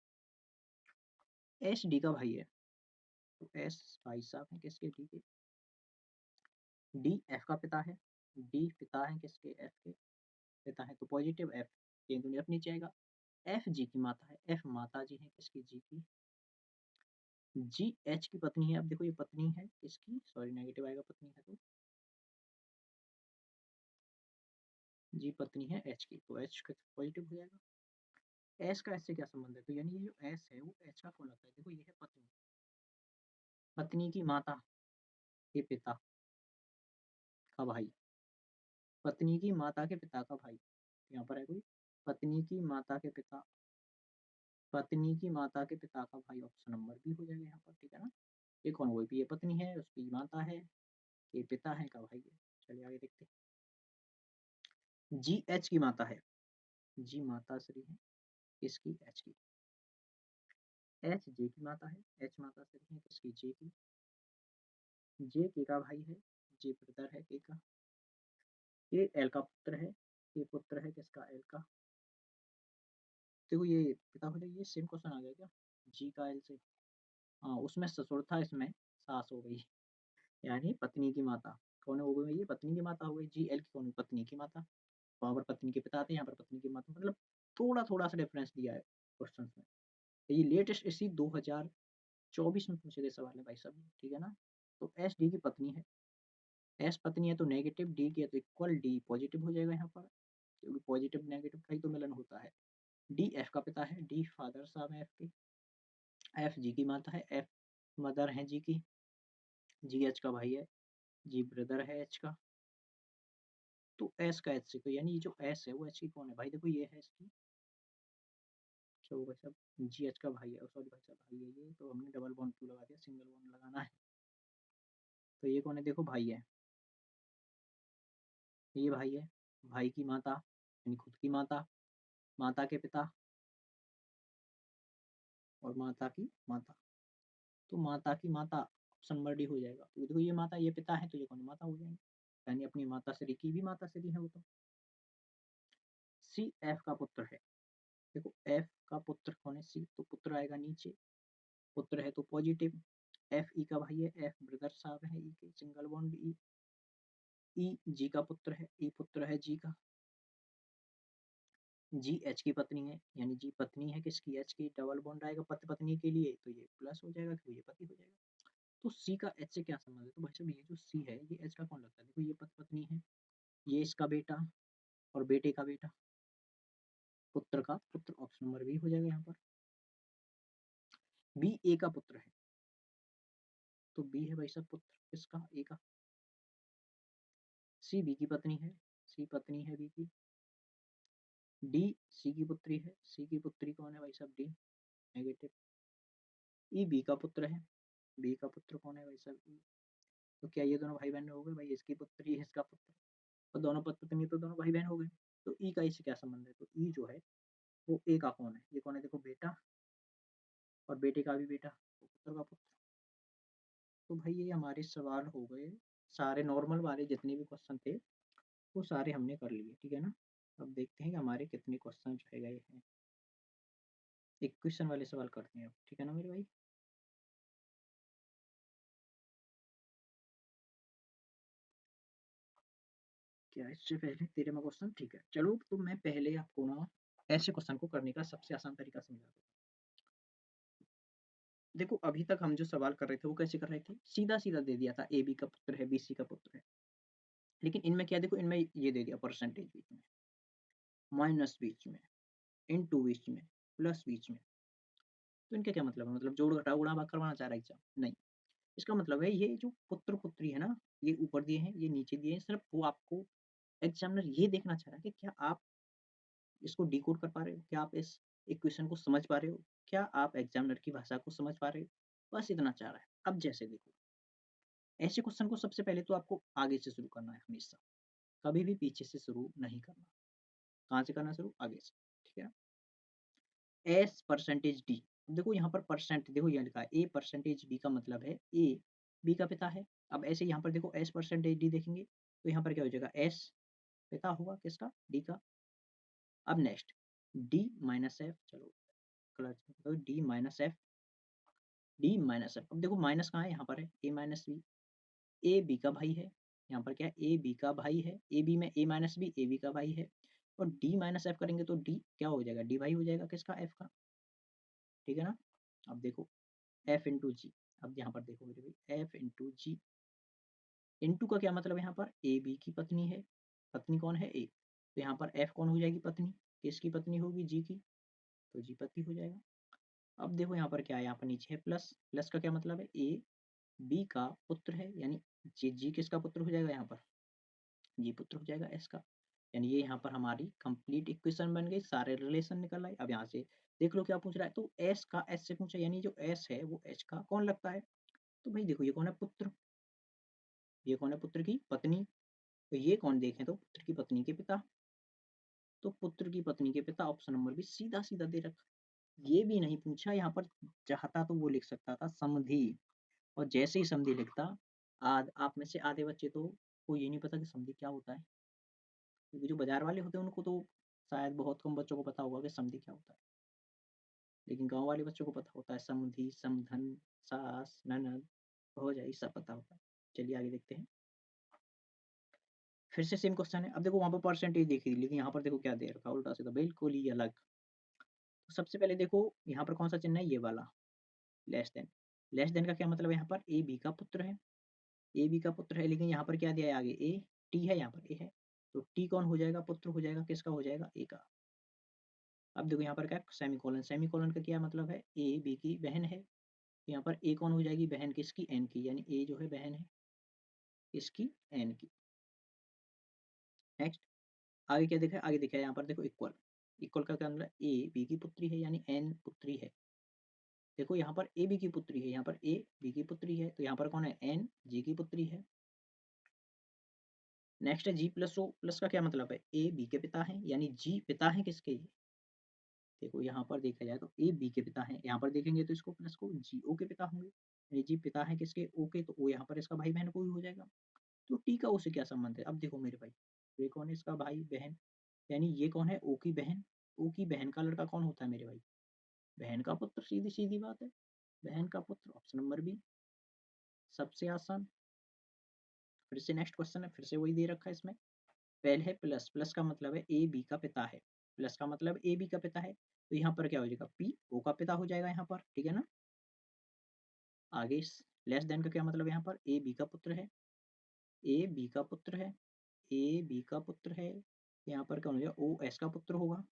एस डी का भाई है, तो एस भाई साहब है किसके, डी के। डी एफ का पिता है, डी पिता है किसके, एफ के। पिता है तो पॉजिटिव, एफ ये तो एफ नीचे आएगा। एफ जी की माता है, एफ माता जी है किसकी, जी की। जी एच की पत्नी है, अब देखो ये पत्नी है किसकी, सॉरी नेगेटिव आएगा पत्नी है तो, जी पत्नी है एच की, तो एच पॉजिटिव हो जाएगा। एस का एस से क्या संबंध है, तो यानी ये जो एस है वो एच का कौन लगता है, देखो ये है पत्नी, पत्नी की माता के पिता का भाई, पत्नी की माता के पिता का भाई, यहाँ पर है कोई, पत्नी की माता के पिता, पत्नी की माता के पिता का भाई, ऑप्शन नंबर बी हो जाएगा यहाँ पर, ठीक है ना। ये कौन, वो भी ये पत्नी है, उसकी माता है, ये पिता है का भाई है। चलिए आगे देखते हैं। जी एच की माता है, जी माता श्री है किसकी, एच की। एच जे की माता है, एच माता श्री है किसकी, जे की। जे के का भाई है, जे ब्रदर है के का। ये एल का पुत्र है, ये पुत्र है किसका, एल का। देखो ये पिता हो जाएगा, ये सेम क्वेश्चन आ गया क्या, जी का एल से। हाँ उसमें ससुर था, इसमें सास हो गई, यानी पत्नी की माता कौन हो गई, ये पत्नी की माता हो गई, जी एल की कौन, पत्नी की माता। वहां पर पत्नी के पिता आते हैं, यहाँ पर पत्नी की माता, मतलब थोड़ा थोड़ा सा डिफरेंस दिया है क्वेश्चन में। ये लेटेस्ट इसी 2024 में पूछे गए सवाल है भाई साहब, ठीक है ना। तो एस डी की पत्नी है, एस पत्नी है तो नेगेटिव, डी की है तो इक्वल, डी पॉजिटिव हो जाएगा यहाँ पर, क्योंकि पॉजिटिव नेगेटिव का ही तो मिलन होता है। डी एफ का पिता है, डी फादर साहब है एफ के, एफ जी की माता है, एफ मदर है जी की, जी एच का भाई है, जी ब्रदर है एच का। तो एस का एच से, तो यानी ये जो एस है वो एच की कौन है भाई, देखो ये है इसकी, क्या होगा सब, जी एच का भाई है, सॉरी भाई साहब भाई है ये, तो हमने डबल बॉन्ड क्यों लगा दिया, सिंगल बॉन्ड लगाना है। तो ये कौन है, देखो भाई है, ये भाई है, भाई की माता यानी खुद की माता, माता के पिता और माता की माता, तो माता की माता ऑप्शन नंबर डी हो जाएगा। तो देखो ये माता ये पिता है, तो ये कौन है, माता हो जाएंगे, यानी अपनी माता श्री की भी माता श्री है वो तो। सी एफ का पुत्र है, देखो एफ का पुत्र कौन है, सी तो पुत्र आएगा नीचे, पुत्र है तो पॉजिटिव। एफ ई का भाई है, एफ ब्रदर साहब है ई के, सिंगल बॉन्ड ई। ई जी का पुत्र है, ई पुत्र है जी का। जी एच की पत्नी है, यानी जी पत्नी है किसकी, एच की, डबल बॉन्ड आएगा पति पत्नी के लिए, तो ये प्लस हो जाएगा, तो ये पति हो जाएगा। तो सी का एच से क्या संबंध है, तो भाई साहब ये जो सी है ये एच का कौन लगता है, देखो ये पति पत्नी है, ये इसका बेटा और बेटे का बेटा, पुत्र का पुत्र, ऑप्शन नंबर बी हो जाएगा यहाँ पर। बी ए का पुत्र है, तो बी है भाई साहब पुत्र किसका, ए का। सी बी की पत्नी है, सी पत्नी है बी की। डी सी की पुत्री है, सी की पुत्री कौन है भाई साहब, डी नेगेटिव। ई बी का पुत्र है, बी का पुत्र कौन है भाई साहब, ई। तो क्या ये दोनों भाई बहन हो गए भाई, इसकी पुत्री है इसका पुत्र, और दोनों पति पत्नी तो दोनों भाई बहन हो गए। तो ई का इससे क्या संबंध है, तो ई जो है वो ए का कौन है, ये कौन है, देखो बेटा और बेटे का भी बेटा, तो पुत्र का पुत्र। तो भाई ये हमारे सवाल हो गए सारे, नॉर्मल वाले जितने भी क्वेश्चन थे वो सारे हमने कर लिए, ठीक है ना। अब देखते हैं कि हमारे कितने क्वेश्चन रह गए हैं, एक क्वेश्चन वाले सवाल करते हैं अब, ठीक है ना मेरे भाई। क्या इससे पहले तेरे में क्वेश्चन, ठीक है चलो, तो मैं पहले आपको ना ऐसे क्वेश्चन को करने का सबसे आसान तरीका समझा दूँ। देखो अभी तक हम जो सवाल कर रहे थे वो कैसे कर रहे थे, सीधा सीधा दे दिया था, ए बी का पुत्र है, बी सी का पुत्र है। लेकिन इनमें क्या, देखो इनमें ये दे दिया परसेंटेज बीच में, माइनस बीच में, इनटू बीच में, प्लस बीच में। तो इनका क्या मतलब है, मतलब जोड़ घटाव गुणा भाग करवाना चाह रहा है एग्जाम, नहीं। इसका मतलब है ये जो पुत्र पुत्री है ना, ये ऊपर दिए हैं ये नीचे दिए हैं, सिर्फ वो आपको एग्जामिनर ये देखना चाह रहा है कि क्या आप इसको डिकोड कर पा रहे हो, क्या आप इस इक्वेशन को समझ पा रहे हो, क्या आप एग्जामिनर की भाषा को समझ पा रहे हो, बस इतना चाह रहा है। अब जैसे देखो, ऐसे क्वेश्चन को सबसे पहले तो आपको आगे से शुरू करना है हमेशा, कभी भी पीछे से शुरू नहीं करना। कहाँ से करना शुरू, आगे से, ठीक है। एस परसेंटेज डी, देखो यहाँ पर परसेंट, देखो यहाँ लिखा है ए परसेंटेज बी, का मतलब है ए बी का पिता है। अब ऐसे यहाँ पर देखो एस परसेंटेज डी देखेंगे तो यहाँ पर क्या हो जाएगा, एस पिता होगा किसका, डी का। अब नेक्स्ट डी माइनस एफ, चलो colour, D minus F, D minus F. अब देखो माइनस कहाँ है, यहाँ पर है ए माइनस बी, ए बी का भाई है, यहाँ पर क्या है ए बी का भाई है, ए बी में ए माइनस बी ए बी का भाई है। और डी माइनस एफ करेंगे तो डी क्या हो जाएगा, डी वाई हो जाएगा किसका, एफ का, ठीक है ना। अब देखो एफ इंटू जी, अब यहाँ पर देखो मेरे भाई एफ इंटू जी, इंटू का क्या मतलब यहाँ पर, ए बी की पत्नी है, पत्नी कौन है, ए, तो यहाँ पर एफ कौन हो जाएगी, पत्नी, किसकी पत्नी होगी, जी की, तो जी पति हो जाएगा। अब देखो यहाँ पर क्या है, यहाँ पर नीचे है प्लस, प्लस का क्या मतलब है, ए बी का पुत्र है, यानी जी किसका पुत्र हो जाएगा, यहाँ पर जी पुत्र हो जाएगा एस का, यानी ये यहाँ पर हमारी कंप्लीट इक्वेशन बन गई, सारे रिलेशन निकल आए। अब यहाँ से देख लो क्या पूछ रहा है, तो एस का एस से पूछा, यानी जो एस है वो एच का कौन लगता है, तो भाई देखो ये कौन है, पुत्र, ये कौन है, पुत्र की पत्नी, तो ये कौन देखें तो पुत्र की पत्नी के पिता, तो पुत्र की पत्नी के पिता, ऑप्शन नंबर भी सीधा सीधा दे रखा, ये भी नहीं पूछा यहाँ पर, चाहता तो वो लिख सकता था समधी, और जैसे ही समधी लिखता, आज आप में से आधे बच्चे तो को ये नहीं पता कि समधी क्या होता है, क्योंकि जो बाजार वाले होते हैं उनको तो शायद बहुत कम बच्चों को पता होगा कि समधी क्या होता है, लेकिन गांव वाले बच्चों को पता होता है, समधी, समधन, सास, ननद, भौजाई, सब पता होता है। चलिए आगे देखते हैं, फिर से सेम क्वेश्चन है। अब देखो वहां पर परसेंटेज देखी थी, लेकिन यहाँ पर देखो क्या दे रखा है, उल्टा सीधा बिल्कुल ही अलग। तो सबसे पहले देखो यहाँ पर कौन सा चिन्ह है, ये वाला, लेस देन, लेस देन का क्या मतलब है, यहाँ पर ए बी का पुत्र है, ए बी का पुत्र है, लेकिन यहाँ पर क्या दिया है आगे, ए टी है, यहाँ पर ए है, तो टी कौन हो जाएगा, पुत्र हो जाएगा किसका, हो जाएगा ए का। अब देखो यहाँ पर क्या, सेमीकोलन, सेमीकोलन का क्या मतलब है, ए बी की बहन है, यहाँ पर ए कौन हो जाएगी, बहन किसकी, एन की, यानी ए जो है बहन है इसकी, एन की। नेक्स्ट आगे क्या देखा है, आगे देखा है यहाँ पर देखो इक्वल, इक्वल का क्या मतलब, ए बी की पुत्री है, यानी एन पुत्री है, देखो यहाँ पर ए बी की पुत्री है, यहाँ पर ए बी की पुत्री है, तो यहाँ पर कौन है, एन जी की पुत्री है। नेक्स्ट है जी प्लस ओ, प्लस का क्या मतलब है, ए बी के पिता हैं, यानी जी पिता है किसके, ये देखो यहाँ पर देखा जाए तो ए बी के पिता हैं, यहाँ पर देखेंगे तो इसको प्लस को जी ओ के पिता होंगे, यानी जी पिता है किसके, ओ के, तो ओ यहाँ पर इसका भाई बहन कोई हो जाएगा। तो टी का ओ से क्या संबंध है, अब देखो मेरे भाई, ये कौन है, इसका भाई बहन, यानी ये कौन है, ओ की बहन, ओ की बहन का लड़का कौन होता है मेरे भाई, बहन का पुत्र, सीधी सीधी बात है, बहन का पुत्र, ऑप्शन नंबर बी सबसे आसान। फिर से नेक्स्ट क्वेश्चन है, फिर से वही दे रखा है इसमें, पहले है प्लस, प्लस का मतलब है ए बी का पिता है, प्लस का मतलब ए बी का पिता है, तो यहाँ पर क्या हो जाएगा, पी ओ का पिता हो जाएगा यहाँ पर, ठीक है ना। आगे लेस देन का क्या मतलब, यहाँ पर ए बी का पुत्र है, ए बी का पुत्र है, ए बी का पुत्र है, यहाँ पर कौन हो जाएगा, ओ एस का पुत्र होगा,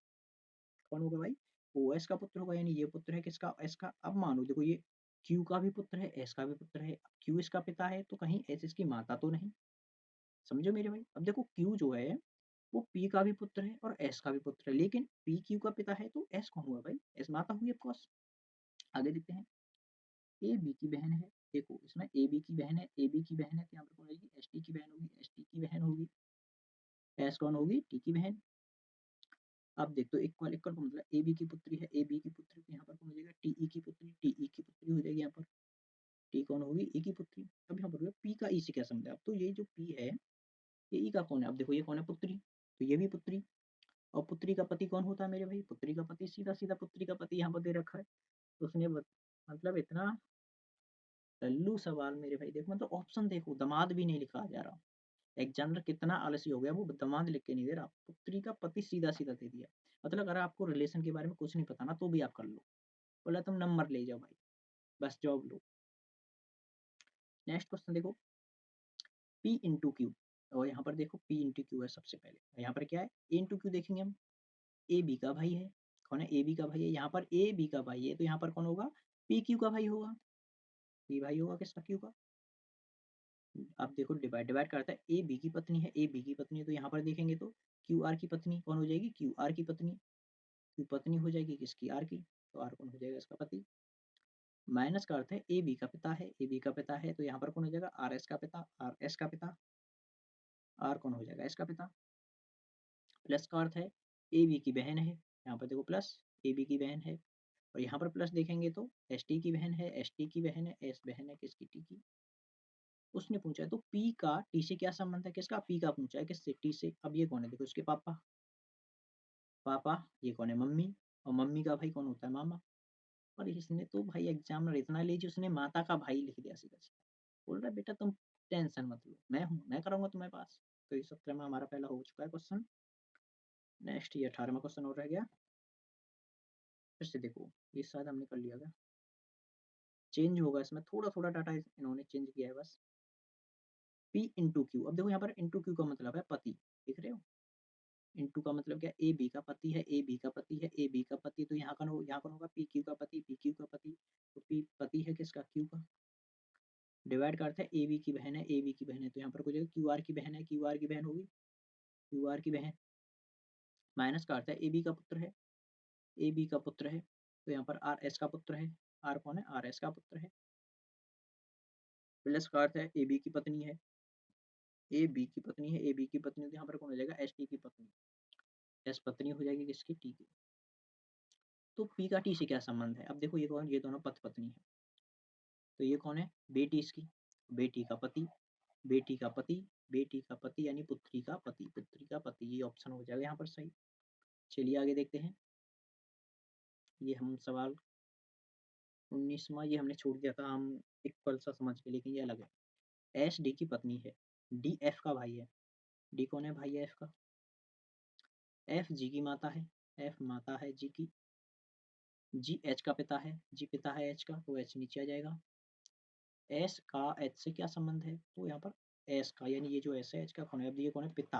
कौन होगा भाई, ओ एस का पुत्र होगा, यानी ये पुत्र है किसका, एस का। अब मानो देखो ये क्यू का भी पुत्र है, एस का भी पुत्र है, क्यू इसका पिता है, तो कहीं एस इसकी माता तो नहीं, समझो मेरे भाई। अब देखो क्यू जो है वो पी का भी पुत्र है और एस का भी पुत्र है, लेकिन पी क्यू का पिता है, तो एस कौन हुआ भाई, एस माता हुई ऑफकोर्स। आगे देखते हैं, ए बी की बहन है, देखो इसमें ए बी की बहन है, ए बी की बहन है, तो यहाँ पर कौन होगी, एस टी की बहन होगी, एस टी की बहन होगी, एस कौन होगी, टी की बहन। अब देखो इक्वल, इक्वल का मतलब ए बी की पुत्री है, ए बी की पुत्री, तो यहाँ पर कौन हो जाएगा, टी ई की पुत्री, टी ई की पुत्री हो जाएगी यहाँ पर, टी कौन होगी, ई की पुत्री। अब यहाँ पर पी का ई से क्या समझा, अब तो ये जो पी है ये ई का कौन है, अब देखो ये कौन है, पुत्री, तो ये भी पुत्री, और पुत्री का पति कौन होता है मेरे भाई, पुत्री का पति, सीधा सीधा पुत्री का पति यहाँ पर दे रखा है, तो उसने मतलब इतना लल्लू सवाल मेरे भाई, देखो मतलब ऑप्शन देखो, दामाद भी नहीं लिखा जा रहा, एग्जामिनर कितना आलसी हो गया, वो दामाद लिख के नहीं दे रहा, पुत्री का पति सीधा सीधा दे दिया। मतलब अगर आपको रिलेशन के बारे में कुछ नहीं पता ना, तो भी आप कर लो, बोला तुम नंबर ले जाओ भाई, बस जॉब लो। नेक्स्ट क्वेश्चन देखो, P इंटू क्यू, और यहाँ पर देखो P इंटू क्यू है सबसे पहले, यहाँ पर क्या है, A इंटू क्यू देखेंगे हम, ए बी का भाई है, कौन है, ए बी का भाई है, यहाँ पर ए बी का भाई है, तो यहाँ पर कौन होगा, पी क्यू का भाई होगा, पी भाई होगा किसका, क्यू का। अब देखो डिवाइड डिवाइड करता है, ए बी की पत्नी है, ए बी की पत्नी है, तो यहाँ पर देखेंगे तो क्यू आर की पत्नी कौन हो जाएगी, क्यू आर की पत्नी, क्यू पत्नी हो जाएगी किसकी, आर की, तो आर कौन हो जाएगा इसका पति। माइनस का अर्थ है ए बी का पिता है, ए बी का पिता है, तो यहाँ पर कौन हो जाएगा, आर एस का पिता, आर एस का पिता, आर कौन हो जाएगा इसका पिता। प्लस का अर्थ है ए बी की बहन है, यहाँ पर देखो प्लस, ए बी की बहन है, और यहाँ पर प्लस देखेंगे तो एस टी की बहन है, एस टी की बहन है, एस बहन है किसकी, टी की। उसने पूछा है तो पी का टी से क्या संबंध है, किसका, पी का पूछा है किससे, टी से। अब ये कौन है, देखो इसके पापा, पापा, ये कौन है, मम्मी, और मम्मी का भाई कौन होता है, मामा। और इसने तो भाई एग्जामिनर इतना लीजिए, उसने माता का भाई लिख दिया सीधा सीधा, बोल रहा है बेटा तुम टेंशन मत लो, मैं हूँ, मैं कराऊंगा तुम्हारे पास। तो इस सत्र में हमारा पहला हो चुका है क्वेश्चन। नेक्स्ट ये 18वां क्वेश्चन और रह गया। फिर से देखो, ये शायद हमने कर लिया क्या, चेंज होगा इसमें, थोड़ा थोड़ा डाटा इन्होंने चेंज किया है बस। P इंटू क्यू, अब देखो यहाँ पर इंटू क्यू का मतलब है पति, देख रहे हो, इंटू का मतलब क्या, ए बी का पति है, ए बी का पति है, ए बी का पति, तो यहाँ कौन होगा, पी क्यू का पति, पी क्यू का पति, तो पी पति है किसका, क्यू का। डिवाइड करते हैं, ए बी की बहन है, ए बी की बहन है, तो यहाँ पर कुछ क्यू आर की बहन है, क्यू आर की बहन होगी, क्यू आर की बहन, माइनस का अर्थ है ए बी का पुत्र है, ए बी का पुत्र है, तो यहाँ पर आर एस का पुत्र है, आर कौन है, आर एस का पुत्र है, प्लस का अर्थ है ए बी की पत्नी है, ए बी की पत्नी है, ए बी की पत्नी, तो यहाँ पर कौन हो जाएगा, एस टी की पत्नी, एस पत्नी हो जाएगी किसकी, टी की। तो पी का टी से क्या संबंध है, अब देखो ये कौन, ये दोनों पति पत्नी है, तो ये कौन है, बेटी इसकी, बेटी का पति, बेटी का पति, बेटी का पति यानी पुत्री का पति, पुत्री का पति, ये ऑप्शन हो जाएगा यहाँ पर सही। चलिए आगे देखते हैं, ये हम सवाल 19वां ये हमने छोड़ दिया था, हम इक्वल सा समझ के, लेकिन ये अलग है। एस डी की पत्नी है, डी एफ का भाई है, डी कौन है, भाई है एफ का, एफ जी की माता है, एफ माता है जी की, जी एच का पिता है, जी पिता है एच का, तो एच नीचे आ जाएगा। एस का एच से क्या संबंध है, तो यहाँ पर एस का यानी ये जो एस है एच का कौन है, अब ये कौन है, पिता,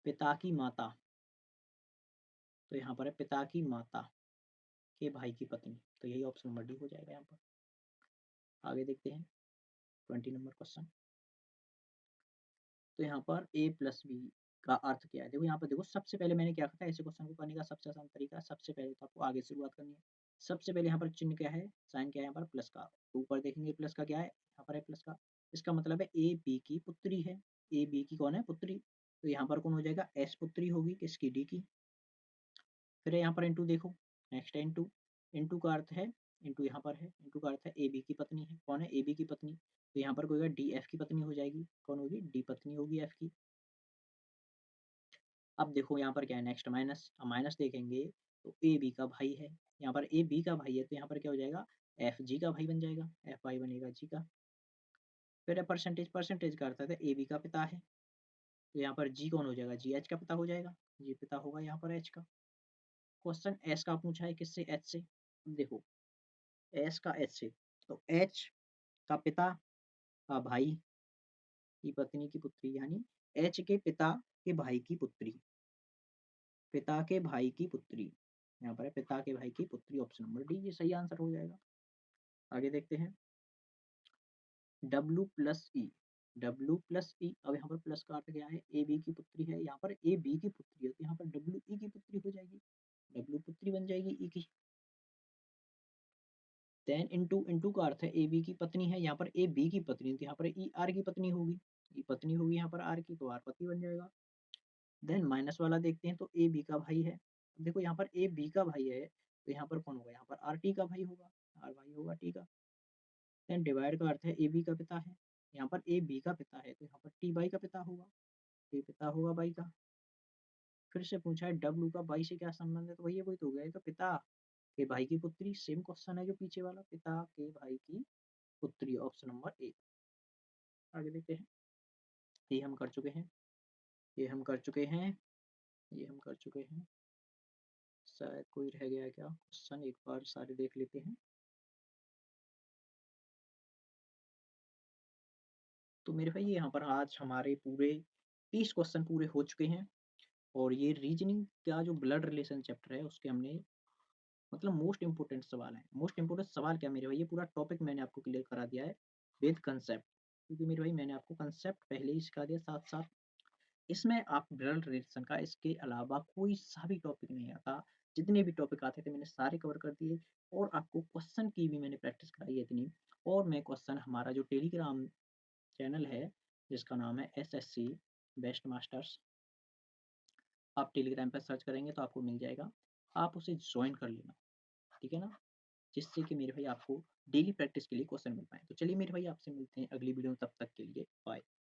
पिता की माता, तो यहाँ पर है पिता की माता के भाई की पत्नी, तो यही ऑप्शन नंबर डी हो जाएगा यहाँ पर। आगे देखते हैं 20 नंबर क्वेश्चन। तो यहाँ पर ए प्लस बी का अर्थ क्या है, देखो यहाँ पर देखो, सबसे पहले मैंने क्या कहा था, ऐसे क्वेश्चन को करने का सबसे आसान तरीका, सबसे पहले तो आपको आगे शुरुआत करनी है। सबसे पहले यहाँ पर चिन्ह क्या है, साइन क्या है यहाँ पर, प्लस का, तो ऊपर देखेंगे प्लस का क्या है, यहाँ पर है प्लस का, इसका मतलब है ए बी की पुत्री है, ए बी की कौन है, पुत्री, तो यहाँ पर कौन हो जाएगा, एस पुत्री होगी किसकी, डी की। फिर यहाँ पर इंटू देखो, नेक्स्ट है इंटू, इंटू का अर्थ है, इंटू यहाँ पर है, इंटू का अर्थ है ए बी की पत्नी है, कौन है, ए बी की पत्नी, तो यहाँ पर कोई होगा डी एफ की पत्नी हो जाएगी, कौन होगी, डी पत्नी होगी एफ की। अब देखो यहाँ पर क्या है, नेक्स्ट माइनस, अब माइनस देखेंगे तो ए बी का भाई है, यहाँ पर ए बी का भाई है, तो यहाँ पर क्या हो जाएगा, एफ जी का भाई बन जाएगा, एफ भाई बनेगा जी का। फिर है परसेंटेज, परसेंटेज का अर्थ है ए बी का पिता है, तो यहाँ पर जी कौन हो जाएगा, जी एच का पिता हो जाएगा, जी पिता होगा यहाँ पर एच का। क्वेश्चन एस का पूछा है किससे, एच से, अब देखो एस का एच से, तो एच का पिता का भाई की पत्नी की पुत्री, यानी एच के पिता के भाई की पुत्री, पिता के भाई की पुत्री, यहाँ पर है पिता के भाई की पुत्री, ऑप्शन नंबर डी ये सही आंसर हो जाएगा। आगे देखते हैं डब्ल्यू प्लस ई, डब्ल्यू प्लस ई, अब यहाँ पर प्लस का अर्थ क्या है, ए बी की पुत्री है, यहाँ पर ए बी की पुत्री है, तो यहाँ पर डब्ल्यू ई की पुत्री हो जाएगी, डब्ल्यू पुत्री बन जाएगी ई की। देन इंटू, इंटू का अर्थ है ए बी की पत्नी है, यहाँ पर ए बी की पत्नी, तो यहाँ पर ई आर की पत्नी होगी, ई पत्नी होगी यहाँ पर आर की, तो आर पति बन जाएगा। देन माइनस वाला देखते हैं, तो ए बी का भाई है, देखो यहाँ पर ए बी का भाई है, तो यहाँ पर कौन होगा, यहाँ पर आर टी का भाई होगा, आर भाई होगा टी का। देन डिवाइड का अर्थ है ए बी का पिता है, यहाँ पर ए बी का पिता है, तो यहाँ पर टी बाई का पिता होगा, टी पिता होगा बाई का। फिर से पूछा है डब्ल्यू का बाई से क्या संबंध है, तो भैया वही तो हो गया, ये तो पिता के भाई की पुत्री, सेम क्वेश्चन है जो पीछे वाला, पिता के भाई की पुत्री, ऑप्शन नंबर ए। आगे देखते हैं, ये हम कर चुके हैं, ये हम कर चुके हैं, ये हम कर चुके हैं, शायद कोई रह गया है क्या क्वेश्चन, एक बार सारे देख लेते हैं। तो मेरे भाई यहाँ पर आज हमारे पूरे 30 क्वेश्चन पूरे हो चुके हैं, और ये रीजनिंग का जो ब्लड रिलेशन चैप्टर है उसके हमने मतलब मोस्ट इंपोर्टेंट सवाल है, मोस्ट इंपोर्टेंट सवाल क्या मेरे भाई, ये पूरा टॉपिक मैंने आपको क्लियर करा दिया है विद कंसेप्ट, क्योंकि मेरे भाई मैंने आपको कंसेप्ट पहले ही सिखा दिया, साथ साथ इसमें आप ब्लड रिलेशन का इसके अलावा कोई सा भी टॉपिक नहीं आता, जितने भी टॉपिक आते थे मैंने सारे कवर कर दिए, और आपको क्वेश्चन की भी मैंने प्रैक्टिस कराई है इतनी। और मैं क्वेश्चन हमारा जो टेलीग्राम चैनल है जिसका नाम है SSC बेस्ट मास्टर्स, आप टेलीग्राम पर सर्च करेंगे तो आपको मिल जाएगा, आप उसे ज्वाइन कर लेना, ठीक है ना, जिससे कि मेरे भाई आपको डेली प्रैक्टिस के लिए क्वेश्चन मिल पाए। तो चलिए मेरे भाई आपसे मिलते हैं अगली वीडियो में, तब तक के लिए बाय।